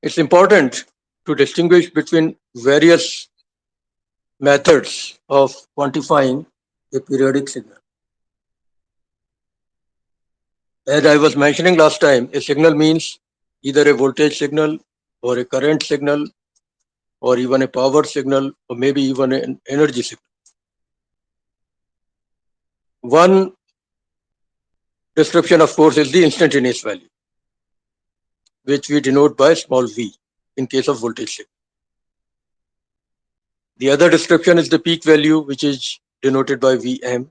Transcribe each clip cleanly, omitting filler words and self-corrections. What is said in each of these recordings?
It's important to distinguish between various methods of quantifying a periodic signal. As I was mentioning last time, a signal means either a voltage signal or a current signal or even a power signal or maybe even an energy signal. One description, of course, is the instantaneous value, which we denote by small v in case of voltage signal. The other description is the peak value, which is denoted by Vm.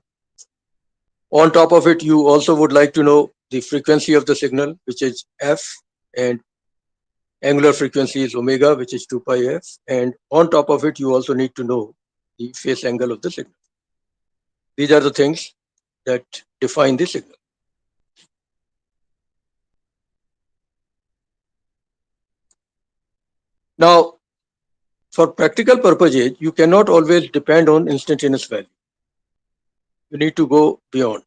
On top of it, you also would like to know the frequency of the signal, which is f, and angular frequency is omega, which is 2 pi f. And on top of it, you also need to know the phase angle of the signal. These are the things that define the signal. Now, for practical purposes, you cannot always depend on instantaneous value. You need to go beyond.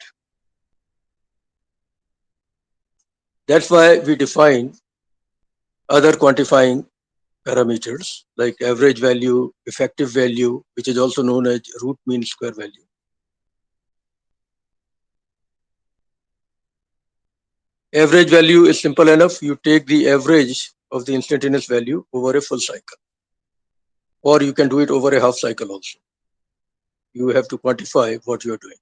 That's why we define other quantifying parameters like average value, effective value, which is also known as root mean square value. Average value is simple enough. You take the average of the instantaneous value over a full cycle, or you can do it over a half cycle also. You have to quantify what you are doing.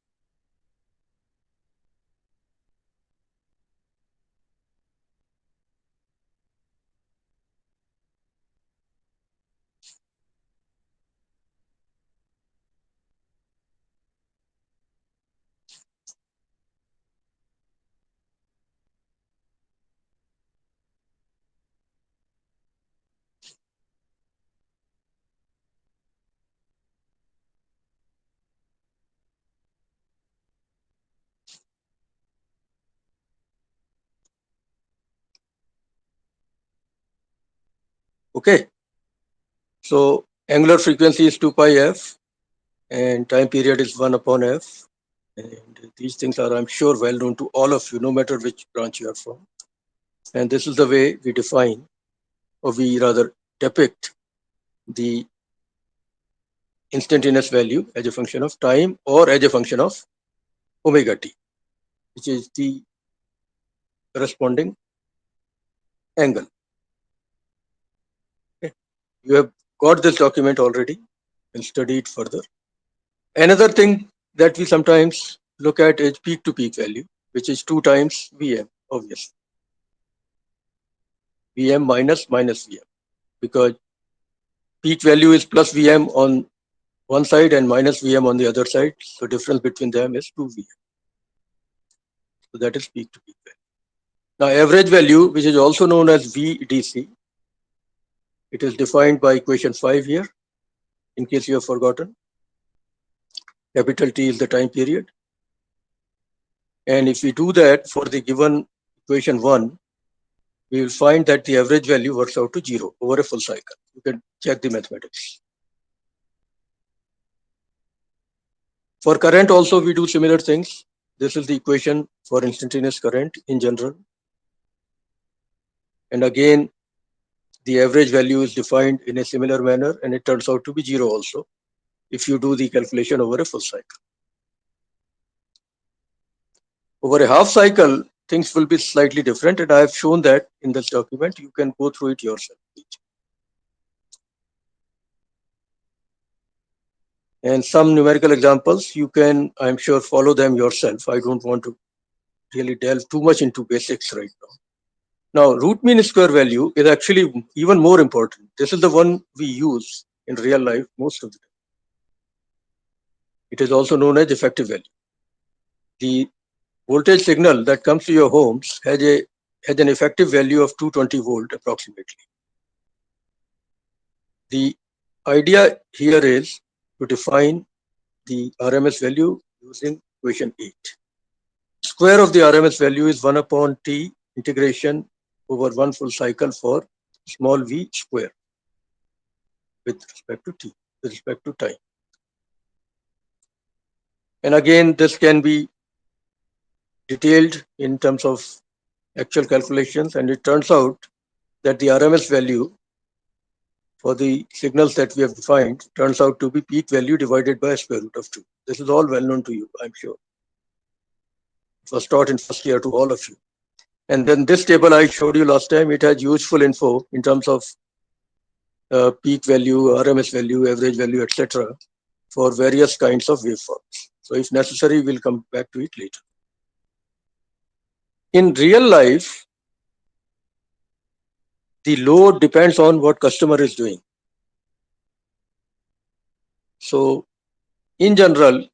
Okay. So angular frequency is 2 pi f, and time period is 1 upon f. And these things are, I'm sure, well known to all of you, no matter which branch you are from. And this is the way we define, or we rather depict, the instantaneous value as a function of time or as a function of omega t, which is the corresponding angle. Okay. You have got this document already and study it further. Another thing that we sometimes look at is peak to peak value, which is 2 times Vm, obviously. Vm minus Vm, because peak value is plus Vm on one side and minus Vm on the other side. So difference between them is 2 Vm. So that is peak to peak value. Now average value, which is also known as VDC, it is defined by equation 5 here, in case you have forgotten. Capital T is the time period. And if we do that for the given equation 1, we will find that the average value works out to 0 over a full cycle. You can check the mathematics. For current also, we do similar things. This is the equation for instantaneous current in general. And again, the average value is defined in a similar manner, and it turns out to be 0 also if you do the calculation over a full cycle. Over a half cycle, things will be slightly different, and I have shown that in this document. You can go through it yourself. And some numerical examples, you can, I'm sure, follow them yourself. I don't want to really delve too much into basics right now. Now, root mean square value is actually even more important. This is the one we use in real life most of the time. It is also known as effective value. The voltage signal that comes to your homes has an effective value of 220 volt approximately. The idea here is to define the RMS value using equation 8. Square of the RMS value is 1 upon T integration over one full cycle for small v square with respect to T, with respect to time. And again, this can be detailed in terms of actual calculations, and it turns out that the RMS value for the signals that we have defined turns out to be peak value divided by square root of 2. This is all well known to you, I'm sure. It was taught in first year to all of you. And then this table I showed you last time, it has useful info in terms of peak value, RMS value, average value, etc. for various kinds of waveforms. So if necessary, we'll come back to it later. In real life, the load depends on what customer is doing. So in general,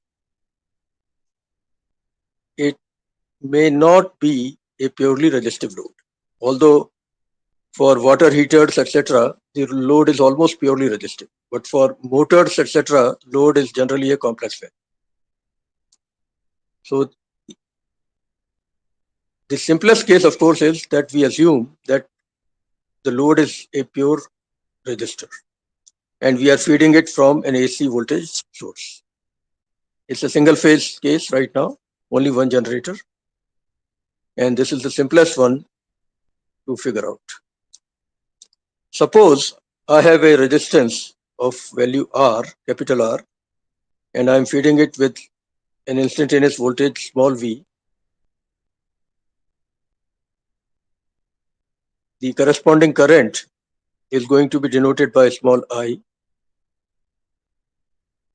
it may not be a purely resistive load. Although for water heaters, etc., the load is almost purely resistive. But for motors, etc., load is generally a complex value. So the simplest case, of course, is that we assume that the load is a pure resistor and we are feeding it from an AC voltage source. It's a single phase case right now, only one generator. And this is the simplest one to figure out. Suppose I have a resistance of value R, capital R, and I'm feeding it with an instantaneous voltage small v. The corresponding current is going to be denoted by small I,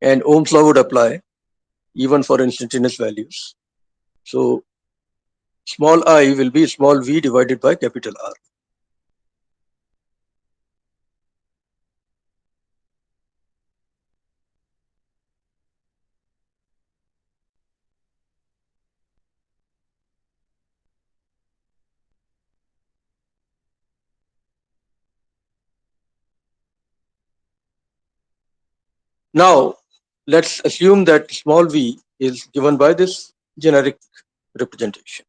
and Ohm's law would apply even for instantaneous values. So small I will be small v divided by capital R. Now, let's assume that small v is given by this generic representation.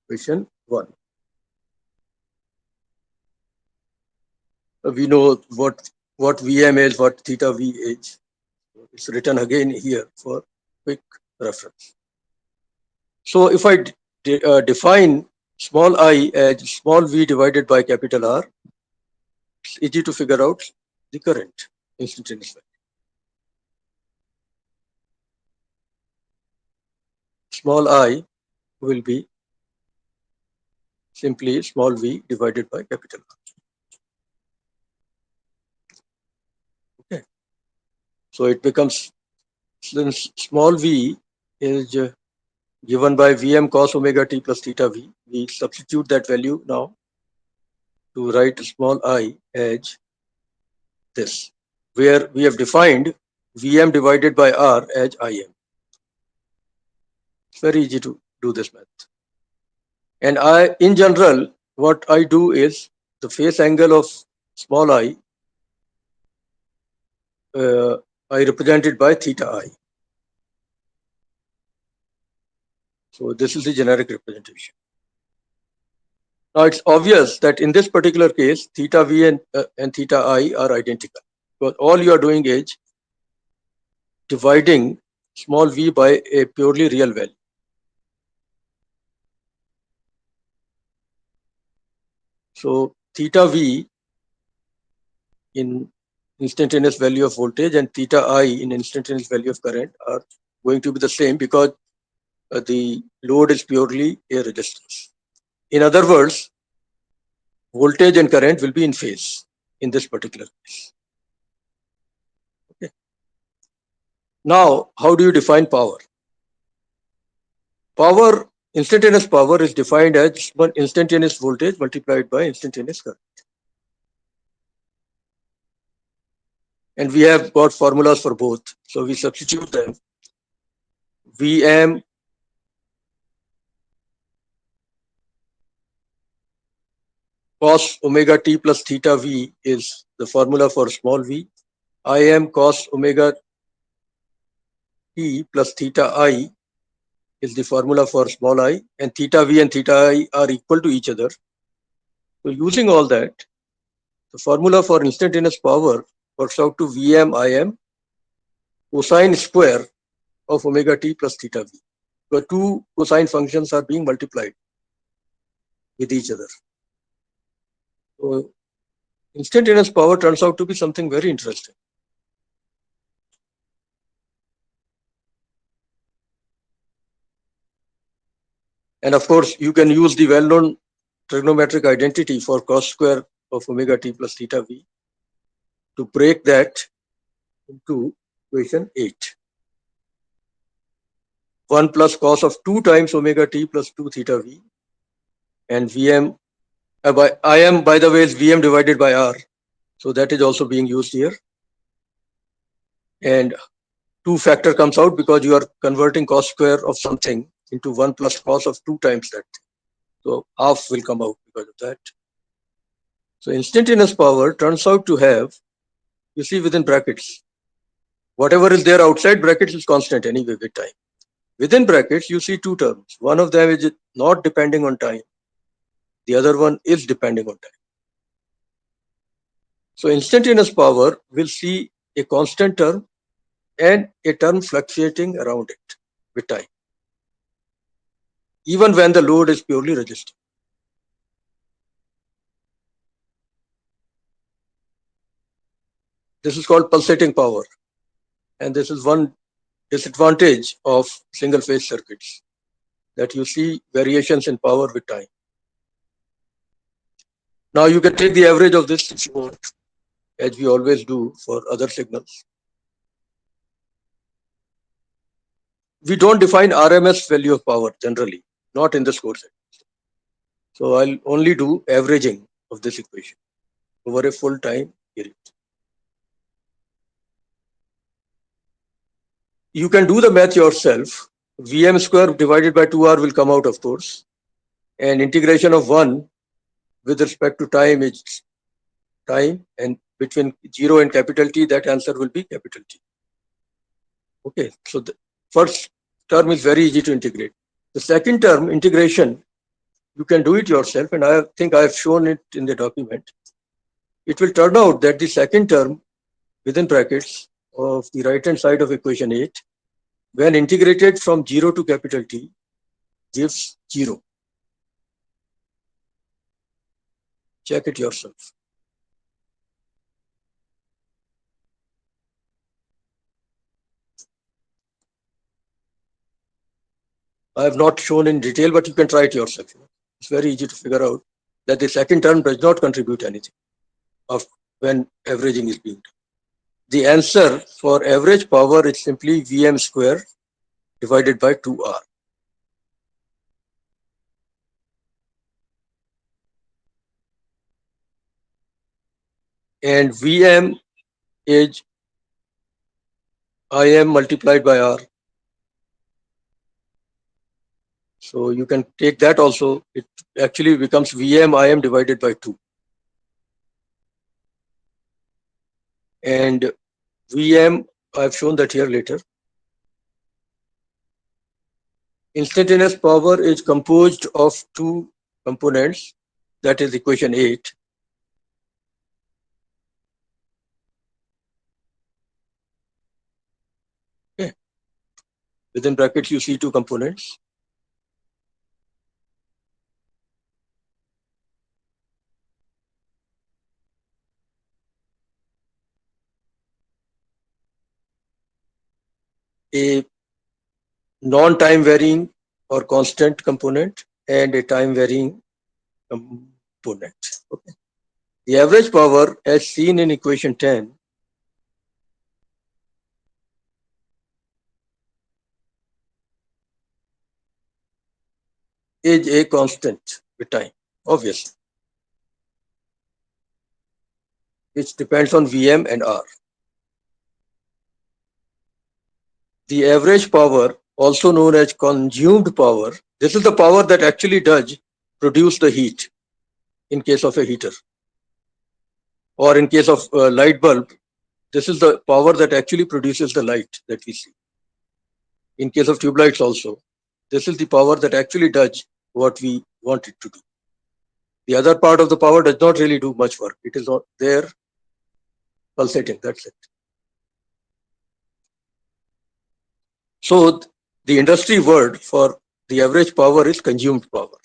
Equation 1. We know what Vm is, what theta v is. It's written again here for quick reference. So if I define small I as small v divided by capital R, it's easy to figure out the current instantaneous value. Small I will be simply small v divided by capital R. Okay. So it becomes, since small v is given by Vm cos omega t plus theta v, we substitute that value now to write small I as this, where we have defined Vm divided by R as Im. It's very easy to do this math. And in general, what I do is the phase angle of small I, I represent it by theta I. So this is the generic representation. Now it's obvious that in this particular case, theta v and theta I are identical, because all you are doing is dividing small v by a purely real value. So theta v in instantaneous value of voltage and theta I in instantaneous value of current are going to be the same, because the load is purely a resistance. In other words, voltage and current will be in phase in this particular case. Okay. Now, how do you define power? Power, instantaneous power is defined as one instantaneous voltage multiplied by instantaneous current. And we have got formulas for both. So we substitute them. Vm cos omega t plus theta v is the formula for small v. Im cos omega t plus theta I is the formula for small I, and theta v and theta I are equal to each other. So using all that, the formula for instantaneous power works out to Vm Im cosine square of omega t plus theta v. The two cosine functions are being multiplied. with each other. So instantaneous power turns out to be something very interesting. And of course, you can use the well-known trigonometric identity for cos square of omega t plus theta v to break that into equation 8. 1 plus cos of 2 times omega t plus 2 theta v, and Vm, I am, by the way, is Vm divided by R. So that is also being used here. And 2 factor comes out because you are converting cos square of something into 1 plus cos of 2 times that. So half will come out because of that. So instantaneous power turns out to have, you see, within brackets, whatever is there outside brackets is constant anyway with time. Within brackets, you see 2 terms. One of them is not depending on time. The other one is depending on time. So instantaneous power will see a constant term and a term fluctuating around it with time, even when the load is purely resistive. This is called pulsating power. And this is one disadvantage of single phase circuits, that you see variations in power with time. Now you can take the average of this if you want, as we always do for other signals. We don't define RMS value of power generally, not in this course. So I'll only do averaging of this equation over a full time period. You can do the math yourself. Vm square divided by 2R will come out, of course. And integration of 1 with respect to time is time, and between 0 and capital T, that answer will be capital T. Okay, so the first term is very easy to integrate. The second term, integration, you can do it yourself, and I think I have shown it in the document. It will turn out that the second term within brackets of the right hand side of equation 8, when integrated from 0 to capital T, gives 0. Check it yourself. I have not shown in detail, but you can try it yourself. It's very easy to figure out that the second term does not contribute anything of when averaging is being done. The answer for average power is simply Vm square divided by 2R. And Vm is Im multiplied by R. So you can take that also. It actually becomes Vm Im divided by 2. And Vm, I've shown that here later. Instantaneous power is composed of 2 components. That is equation 8. Okay. Within brackets, you see 2 components. A non-time varying or constant component and a time varying component. Okay. The average power, as seen in equation 10, is a constant with time, obviously, which depends on Vm and R. The average power, also known as consumed power, this is the power that actually does produce the heat in case of a heater. Or in case of a light bulb, this is the power that actually produces the light that we see. In case of tube lights also, this is the power that actually does what we want it to do. The other part of the power does not really do much work. It is not there pulsating, that's it. So the industry word for the average power is consumed power.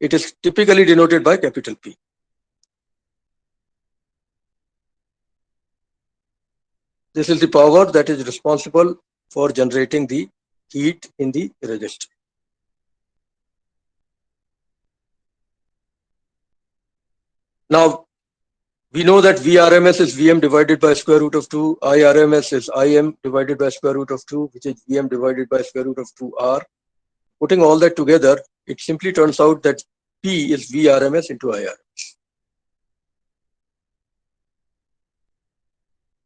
It is typically denoted by capital P. This is the power that is responsible for generating the heat in the resistor. Now, we know that Vrms is Vm divided by square root of 2, Irms is Im divided by square root of 2, which is Vm divided by square root of 2R. Putting all that together, it simply turns out that P is Vrms into Irms.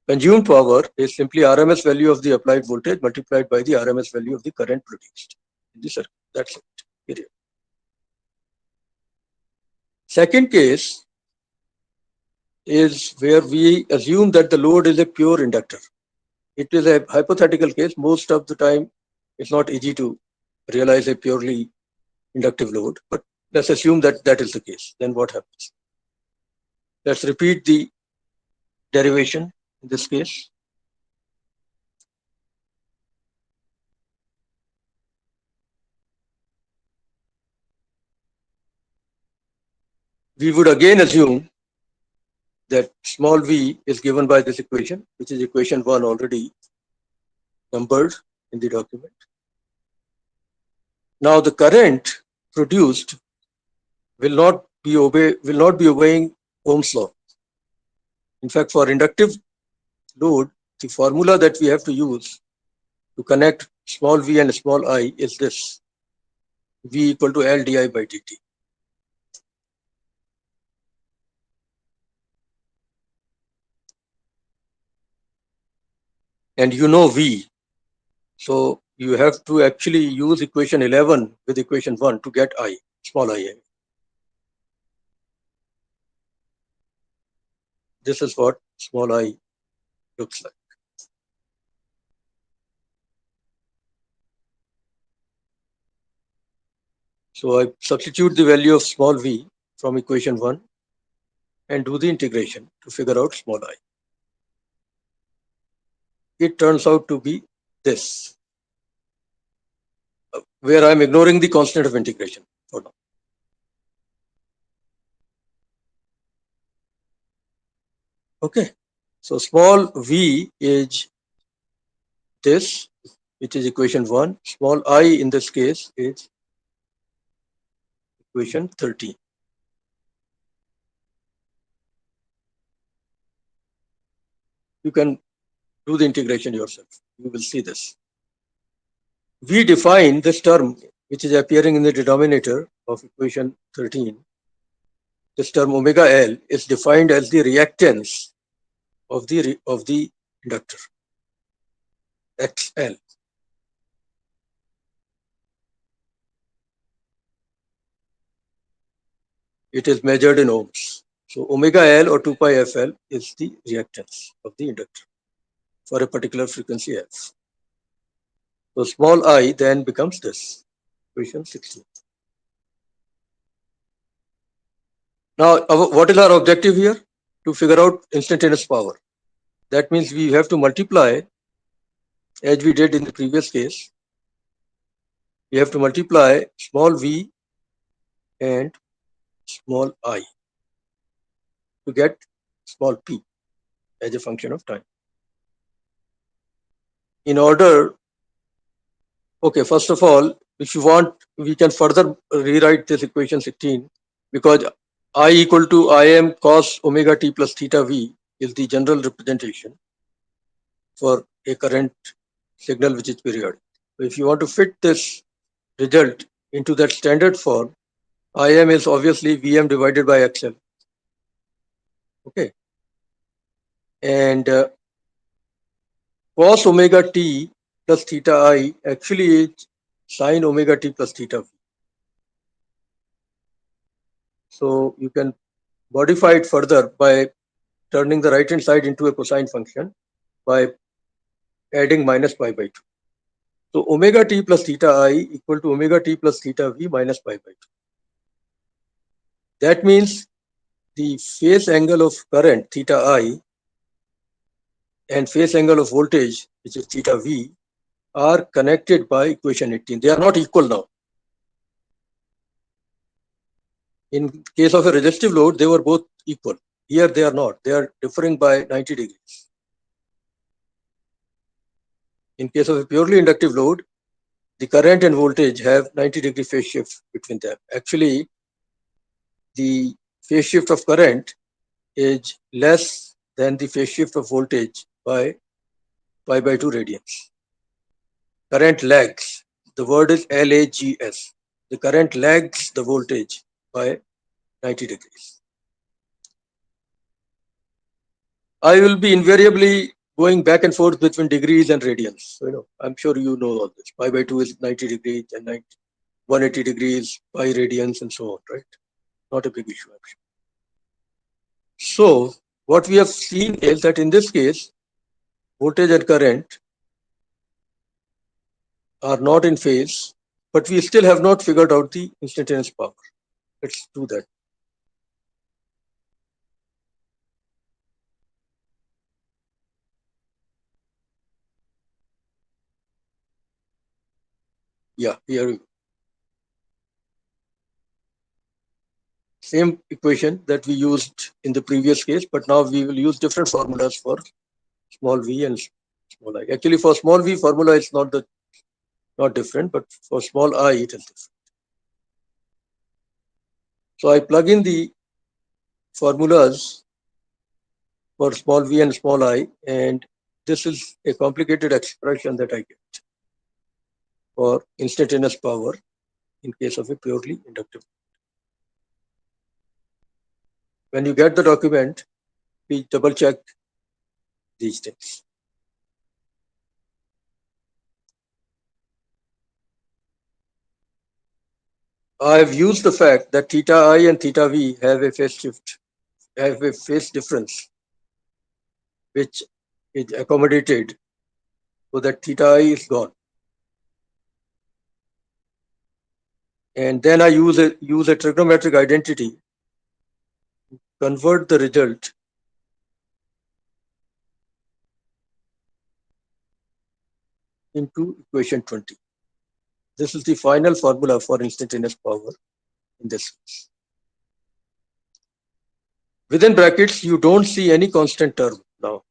Consumed power is simply RMS value of the applied voltage multiplied by the RMS value of the current produced in the circuit. That's it. Period. Second case is where we assume that the load is a pure inductor. It is a hypothetical case. Most of the time, it's not easy to realize a purely inductive load, but let's assume that that is the case. Then what happens? Let's repeat the derivation in this case. We would again assume that small v is given by this equation, which is equation 1 already numbered in the document. Now the current produced will not be obeying Ohm's law. In fact, for inductive load, the formula that we have to use to connect small v and small I is this: V equal to L di by dt. And you know V, so you have to actually use equation 11 with equation 1 to get I, small I. This is what small I looks like. So I substitute the value of small v from equation 1 and do the integration to figure out small I. It turns out to be this, where I'm ignoring the constant of integration for now. Okay, so small v is this, which is equation 1. Small I in this case is equation 13. You can do the integration yourself. You will see this. We define this term, which is appearing in the denominator of equation 13. This term omega L is defined as the reactance of the inductor, XL. It is measured in ohms. So omega L or 2 pi FL is the reactance of the inductor for a particular frequency F. So small I then becomes this, equation 16. Now, what is our objective here? To figure out instantaneous power. That means we have to multiply, as we did in the previous case, we have to multiply small v and small I to get small p as a function of time. In order, okay, first of all, if you want, we can further rewrite this equation 16, because I equal to Im cos omega t plus theta v is the general representation for a current signal which is periodic. So if you want to fit this result into that standard form, Im is obviously Vm divided by XL. Okay. And cos omega t plus theta I actually is sin omega t plus theta v. So you can modify it further by turning the right hand side into a cosine function by adding minus pi by 2. So omega t plus theta I equal to omega t plus theta v minus pi by 2. That means the phase angle of current theta I and phase angle of voltage, which is theta v, are connected by equation 18. They are not equal now. In case of a resistive load, they were both equal. Here they are not. They are differing by 90 degrees. In case of a purely inductive load, the current and voltage have 90-degree phase shift between them. Actually, the phase shift of current is less than the phase shift of voltage by pi by 2 radians. Current lags. The word is LAGS. The current lags the voltage by 90 degrees. I will be invariably going back and forth between degrees and radians. So, I'm sure you know all this. Pi by 2 is 90 degrees and 180 degrees, pi radians, and so on, right? Not a big issue, actually. So, what we have seen is that in this case, voltage and current are not in phase, but we still have not figured out the instantaneous power. Let's do that. Yeah, here we go. Same equation that we used in the previous case, but now we will use different formulas for small v and small I. Actually, for small v formula is not different, but for small I it is different. So I plug in the formulas for small v and small I, and this is a complicated expression that I get for instantaneous power in case of a purely inductive. When you get the document, please double check these things. I have used the fact that theta I and theta v have a phase difference, which is accommodated so that theta I is gone. And then I use a trigonometric identity to convert the result into equation 20. This is the final formula for instantaneous power in this case. Within brackets, you don't see any constant term now.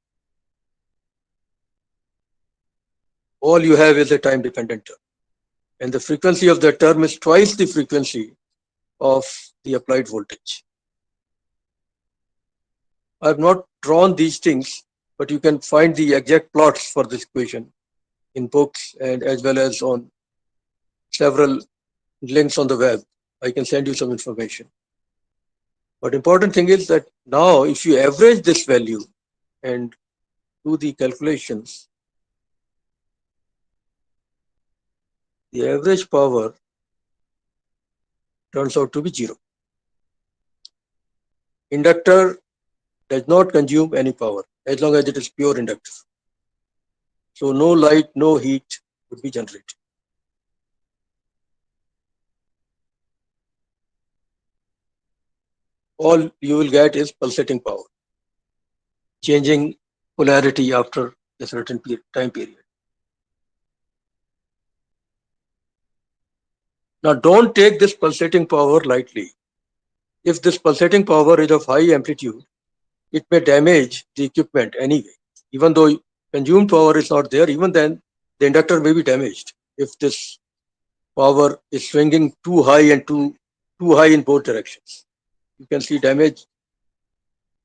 All you have is a time dependent term. And the frequency of that term is twice the frequency of the applied voltage. I have not drawn these things, but you can find the exact plots for this equation in books and as well as on several links on the web. I can send you some information. But important thing is that now if you average this value and do the calculations, the average power turns out to be 0. Inductor does not consume any power as long as it is pure inductive. So no light, no heat would be generated. All you will get is pulsating power, changing polarity after a certain time period. Now don't take this pulsating power lightly. If this pulsating power is of high amplitude, it may damage the equipment anyway. Even though consumed power is not there, even then the inductor may be damaged if this power is swinging too high and too high in both directions. You can see damage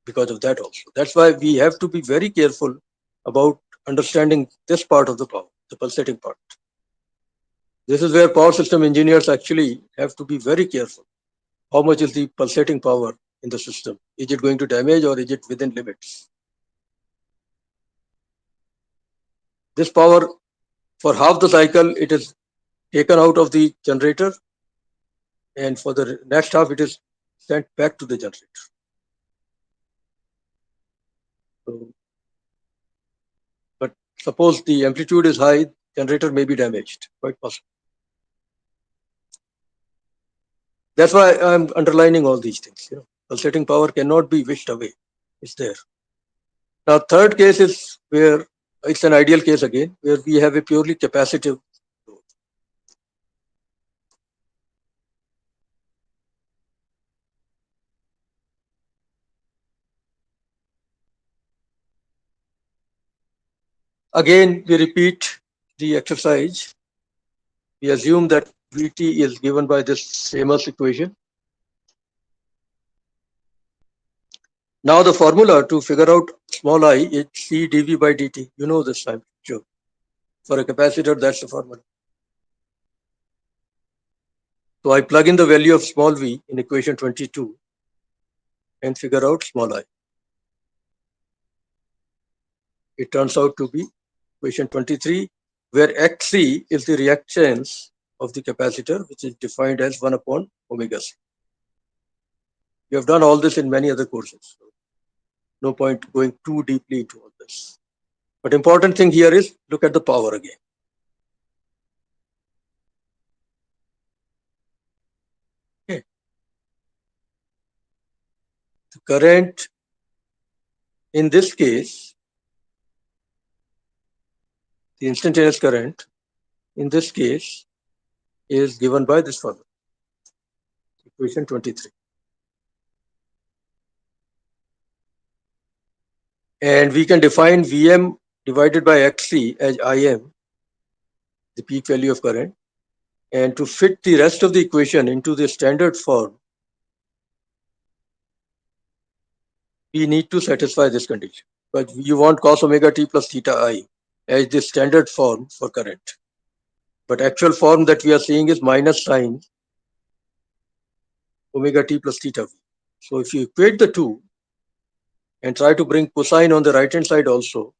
because of that also. That's why we have to be very careful about understanding this part of the power, the pulsating part. This is where power system engineers actually have to be very careful. How much is the pulsating power in the system? Is it going to damage or is it within limits? This power, for half the cycle, it is taken out of the generator, and for the next half, it is sent back to the generator. So, but suppose the amplitude is high, generator may be damaged, quite possible. That's why I'm underlining all these things. Pulsating power cannot be wished away. It's there. Now, third case is where it's an ideal case again, where we have a purely capacitive load. Again, we repeat the exercise. We assume that Vt is given by this famous equation. Now the formula to figure out small I is C dV by dt. You know this, I'm sure. For a capacitor, that's the formula. So I plug in the value of small v in equation 22 and figure out small I. It turns out to be equation 23, where Xc is the reactance of the capacitor, which is defined as 1 upon omega c. We have done all this in many other courses. So no point going too deeply into all this. But important thing here is look at the power again. Okay. The current in this case, the instantaneous current in this case is given by this formula, equation 23. And we can define Vm divided by Xc as Im, the peak value of current. And to fit the rest of the equation into the standard form, we need to satisfy this condition. But you want cos omega t plus theta I as the standard form for current. But actual form that we are seeing is minus sine omega t plus theta v. So if you equate the two and try to bring cosine on the right hand side also,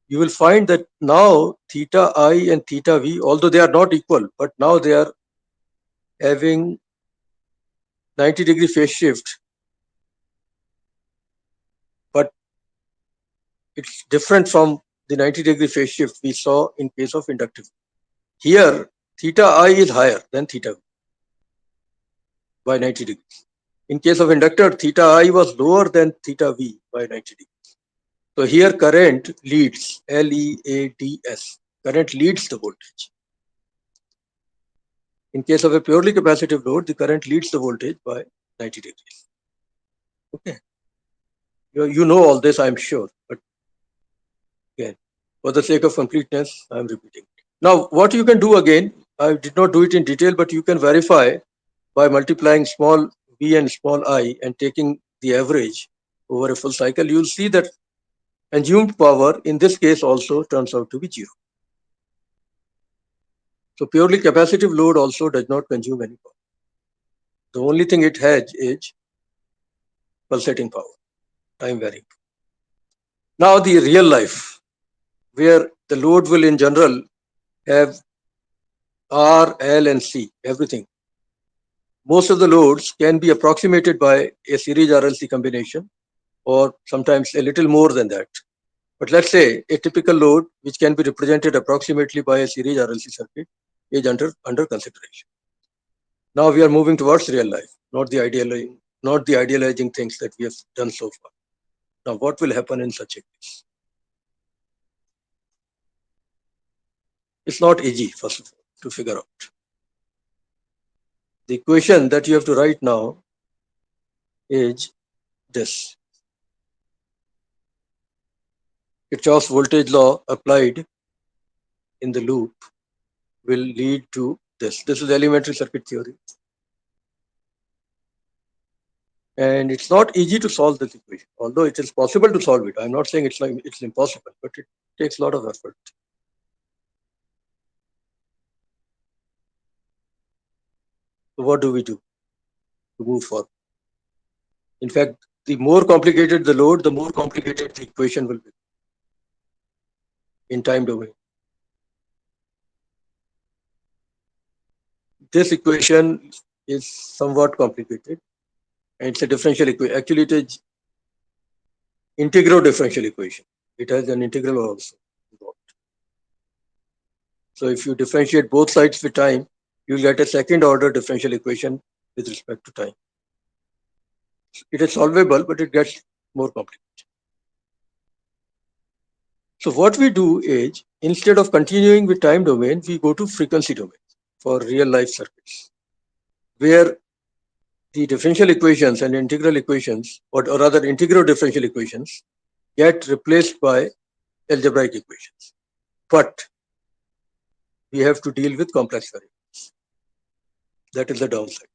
you will find that now theta I and theta v, although they are not equal, but now they are having 90-degree phase shift, but it's different from the 90-degree phase shift we saw in case of inductive. Here, theta I is higher than theta v by 90 degrees. In case of inductor, theta I was lower than theta v by 90 degrees. So here current leads, L-E-A-D-S, current leads the voltage. In case of a purely capacitive load, the current leads the voltage by 90 degrees. Okay. You know all this, I'm sure, but again, for the sake of completeness, I'm repeating. Now, what you can do again, I did not do it in detail, but you can verify by multiplying small v and small I and taking the average over a full cycle. You'll see that consumed power in this case also turns out to be 0. So purely capacitive load also does not consume any power. The only thing it has is pulsating power, time varying. Now the real life, where the load will in general have R, L, and C, everything. Most of the loads can be approximated by a series RLC combination, or sometimes a little more than that. But let's say a typical load, which can be represented approximately by a series RLC circuit, is under consideration. Now we are moving towards real life, not the idealizing things that we have done so far. Now, what will happen in such a case? It's not easy, first of all, to figure out. The equation that you have to write now is this. Kirchhoff's voltage law applied in the loop will lead to this. This is elementary circuit theory. And it's not easy to solve this equation, although it is possible to solve it. I'm not saying it's impossible, but it takes a lot of effort. So what do we do to move forward? In fact, the more complicated the load, the more complicated the equation will be in time domain. This equation is somewhat complicated, and it's a differential equation. Actually, it is integral differential equation. It has an integral also involved. So if you differentiate both sides with time, you will get a second order differential equation with respect to time. It is solvable, but it gets more complicated. So what we do is, instead of continuing with time domain, we go to frequency domain for real life circuits, where the differential equations and integral equations, or rather integral differential equations, get replaced by algebraic equations. But we have to deal with complex variables. That is the downside.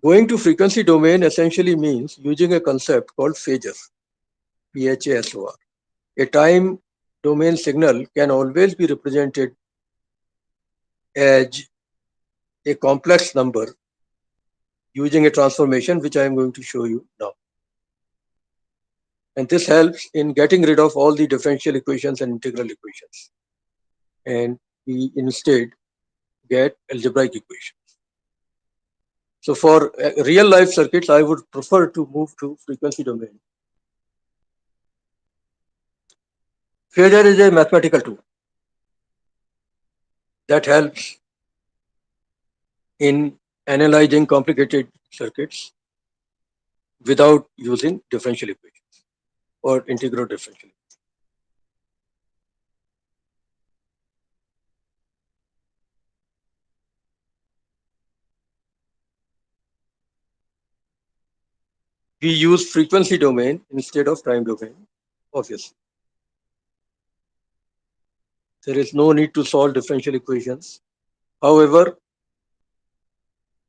Going to frequency domain essentially means using a concept called phasor, PHASOR. A time domain signal can always be represented as a complex number using a transformation which I am going to show you now. And this helps in getting rid of all the differential equations and integral equations. And we instead get algebraic equations. So for real life circuits, I would prefer to move to frequency domain. Phasor is a mathematical tool that helps in analyzing complicated circuits without using differential equations or integral differential. We use frequency domain instead of time domain, obviously. There is no need to solve differential equations. However,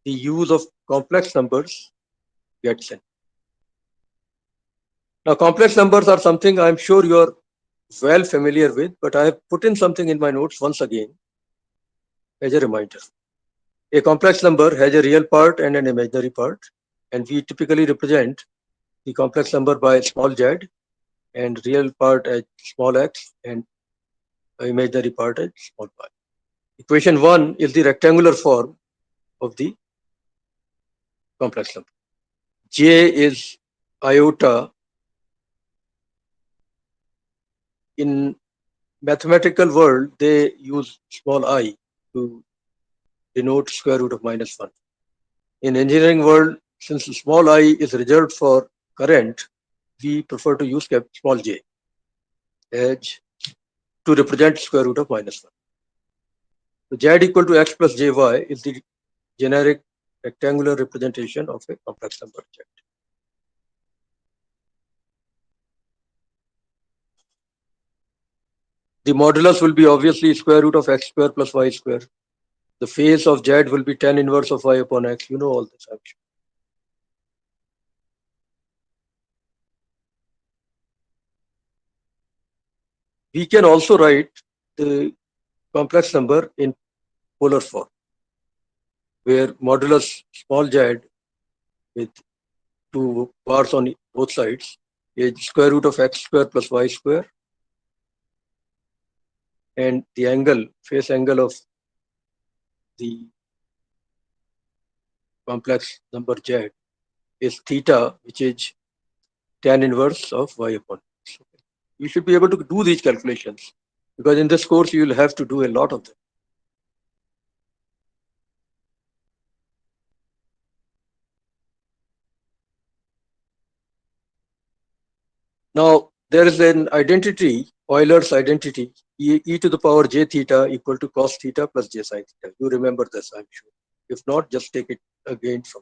the use of complex numbers gets in. Now, complex numbers are something I'm sure you're well familiar with, but I have put in something in my notes once again as a reminder. A complex number has a real part and an imaginary part, and we typically represent the complex number by small z and real part as small x and imaginary part as small y. Equation 1 is the rectangular form of the complex number. J is iota. In mathematical world, they use small I to denote square root of -1. In engineering world, since small I is reserved for current, we prefer to use small j as to represent square root of -1. So z equal to x plus jy is the generic rectangular representation of a complex number z. The modulus will be obviously square root of x square plus y square. The phase of z will be tan inverse of y upon x. You know all this, I'm sure. We can also write the complex number in polar form, where modulus small z with two bars on both sides is square root of x square plus y square, and the angle, phase angle of the complex number z is theta, which is tan inverse of y upon x. You should be able to do these calculations because in this course you will have to do a lot of them. Now, there is an identity, Euler's identity, e to the power j theta equal to cos theta plus j sin theta. You remember this, I'm sure. If not, just take it again from.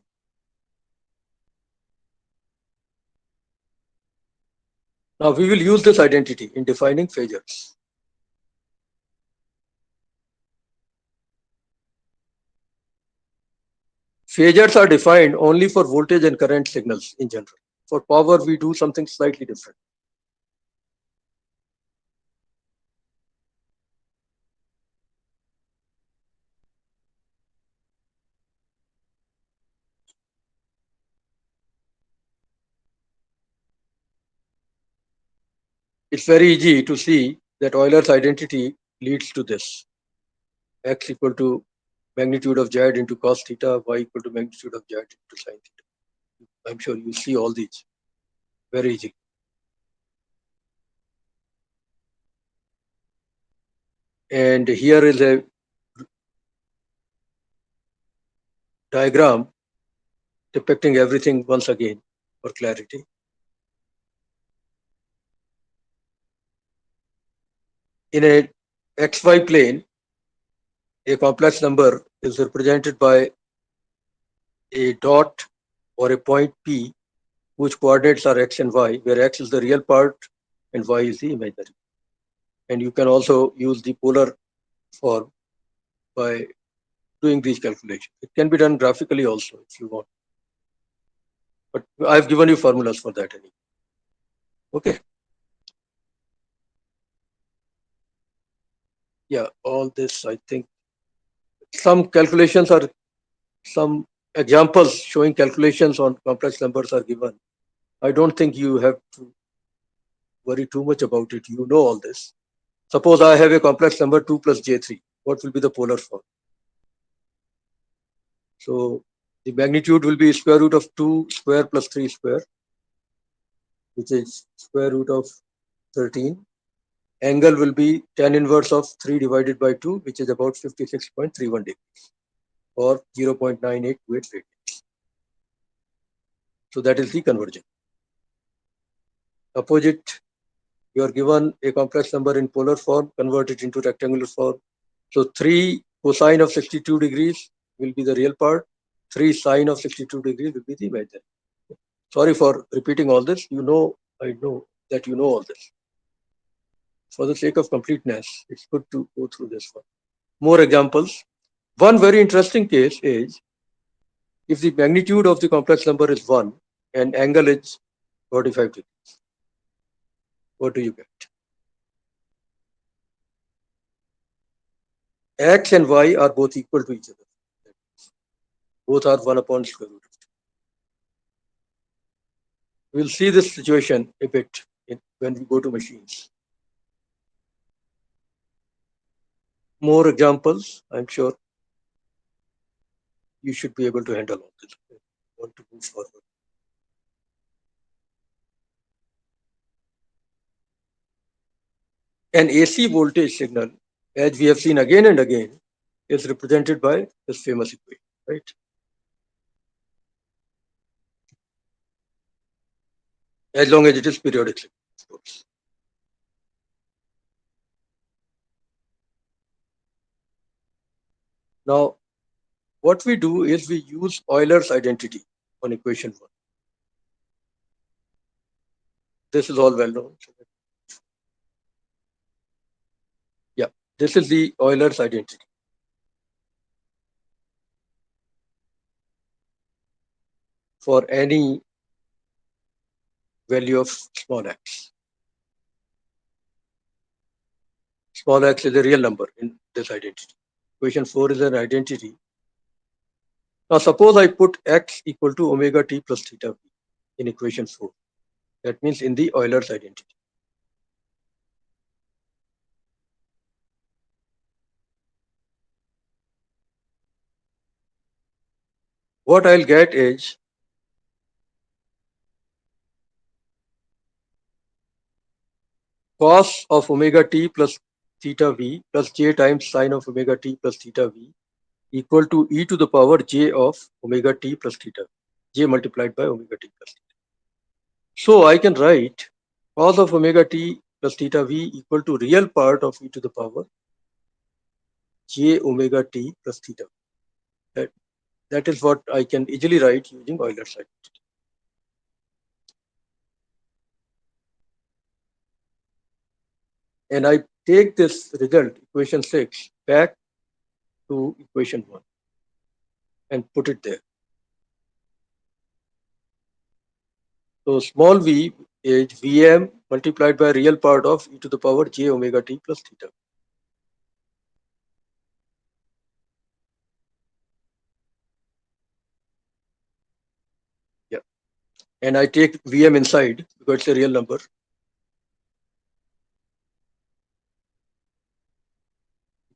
Now, we will use this identity in defining phasors. Phasors are defined only for voltage and current signals in general. For power, we do something slightly different. It's very easy to see that Euler's identity leads to this. X equal to magnitude of z into cos theta, y equal to magnitude of z into sin theta. I'm sure you see all these very easy. And here is a diagram depicting everything once again for clarity. In a xy plane, a complex number is represented by a dot or a point P whose coordinates are x and y, where x is the real part and y is the imaginary. And you can also use the polar form by doing these calculations. It can be done graphically also if you want. But I've given you formulas for that anyway. Okay. Yeah, all this, I think. Some calculations are, some examples showing calculations on complex numbers are given. I don't think you have to worry too much about it. You know all this. Suppose I have a complex number 2 plus j3. What will be the polar form? So the magnitude will be square root of 2 square plus 3 square, which is square root of 13. Angle will be tan inverse of 3 divided by 2, which is about 56.31 degrees or 0.98 weight rate. So that is the conversion. Opposite, you are given a complex number in polar form, convert it into rectangular form. So 3 cosine of 62 degrees will be the real part. 3 sine of 62 degrees will be the imaginary. Sorry for repeating all this. You know, I know that you know all this. For the sake of completeness, it's good to go through this one. More examples. One very interesting case is if the magnitude of the complex number is 1 and angle is 45 degrees. What do you get? X and Y are both equal to each other. Both are 1 upon square root. We'll see this situation a bit when we go to machines. More examples, I'm sure you should be able to handle all this. I want to move forward. An AC voltage signal, as we have seen again and again, is represented by this famous equation, right? As long as it is periodic signal, of course. Now, what we do is we use Euler's identity on equation 1. This is all well known. Yeah, this is the Euler's identity. For any value of small x. Small x is a real number in this identity. Equation 4 is an identity. Now, suppose I put x equal to omega t plus theta v in equation 4. That means in the Euler's identity. What I'll get is cos of omega t plus theta v plus j times sine of omega t plus theta v equal to e to the power j of omega t plus theta, j multiplied by omega t plus theta. So I can write cos of omega t plus theta v equal to real part of e to the power j omega t plus theta. That is what I can easily write using Euler's identity. And I take this result, equation 6, back to equation 1 and put it there. So small v is Vm multiplied by real part of e to the power j omega t plus theta. Yeah. And I take Vm inside because it's a real number.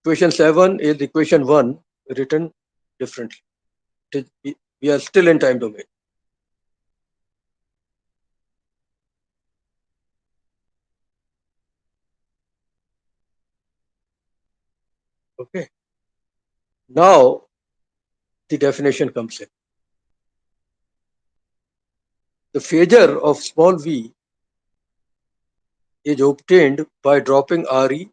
Equation 7 is equation 1 written differently. We are still in time domain. Okay. Now the definition comes in. The phasor of small v is obtained by dropping Re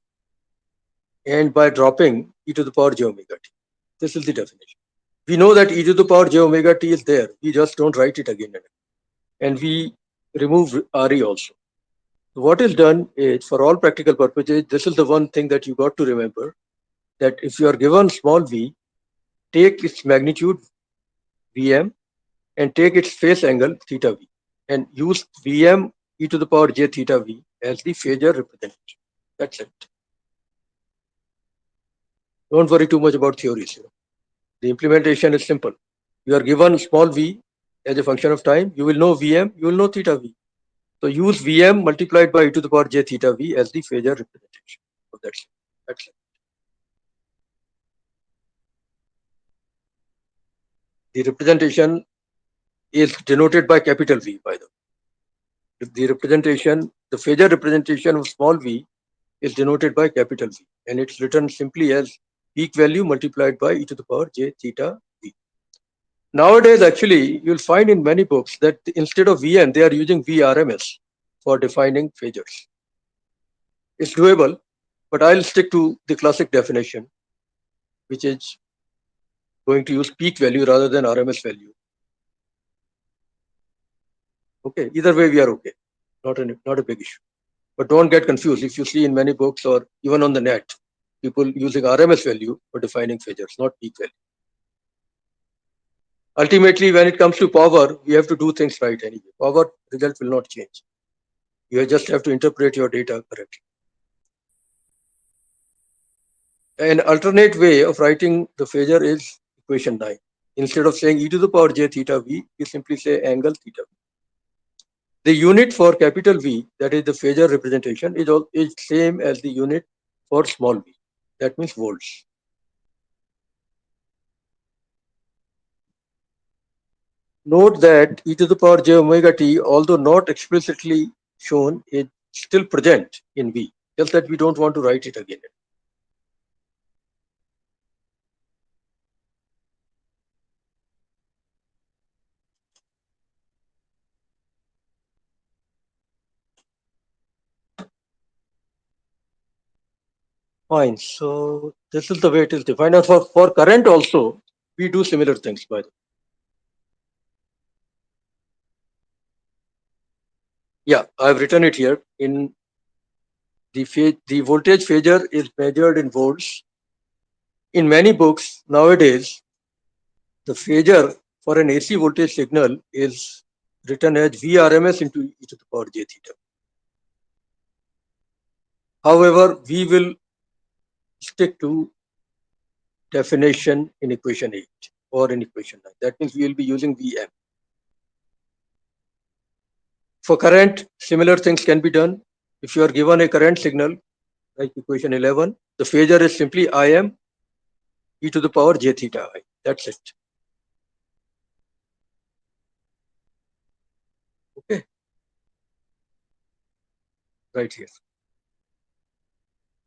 and by dropping e to the power j omega t. This is the definition. We know that e to the power j omega t is there. We just don't write it again and again. And we remove Re also. What is done is, for all practical purposes, this is the one thing that you got to remember, that if you are given small v, take its magnitude Vm and take its phase angle theta v, and use Vm e to the power j theta v as the phasor representation. That's it. Don't worry too much about theories. The implementation is simple. You are given small v as a function of time. You will know Vm, you will know theta v. So use Vm multiplied by e to the power j theta v as the phasor representation. So that's it. That's it. The representation is denoted by capital V, by the way. The representation, the phasor representation of small v is denoted by capital V, and it's written simply as peak value multiplied by e to the power j theta v. Nowadays, actually, you'll find in many books that instead of Vn, they are using Vrms for defining phasors. It's doable, but I'll stick to the classic definition, which is going to use peak value rather than RMS value. Okay, either way we are okay. Not a big issue. But don't get confused. If you see in many books or even on the net, people using RMS value for defining phasors, not peak value. Ultimately, when it comes to power, we have to do things right anyway. Power result will not change. You just have to interpret your data correctly. An alternate way of writing the phasor is equation 9. Instead of saying e to the power j theta v, you simply say angle theta v. The unit for capital V, that is the phasor representation, is same as the unit for small v. That means volts. Note that e to the power j omega t, although not explicitly shown, is still present in V, just that we don't want to write it again. Fine, so this is the way it is defined. And for current also, we do similar things, by the way. Yeah, I've written it here. In the voltage phasor is measured in volts. In many books nowadays, the phasor for an AC voltage signal is written as Vrms into e to the power j theta. However, we will stick to definition in equation 8 or in equation 9. That means we will be using Vm. For current, similar things can be done. If you are given a current signal, like equation 11, the phasor is simply Im e to the power j theta I. That's it. Okay. Right here.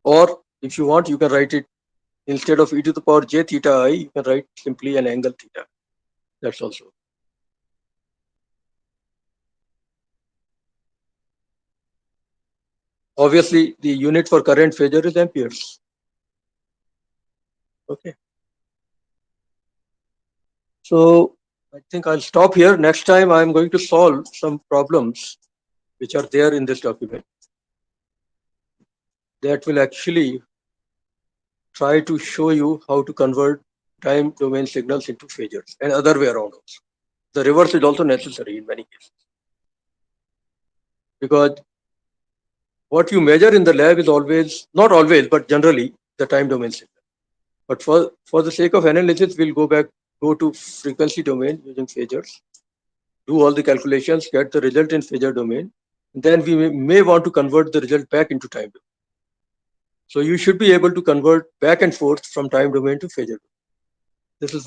Or if you want, you can write it instead of e to the power j theta I, you can write simply an angle theta. That's also. Obviously, the unit for current phasor is amperes. Okay. So I think I'll stop here. Next time I'm going to solve some problems which are there in this document that will actually try to show you how to convert time domain signals into phasors and other way around also. The reverse is also necessary in many cases, because what you measure in the lab is always, not always, but generally the time domain signal. But for the sake of analysis, we'll go to frequency domain using phasors, do all the calculations, get the result in phasor domain. Then we may want to convert the result back into time domain. So you should be able to convert back and forth from time domain to phasor domain. This is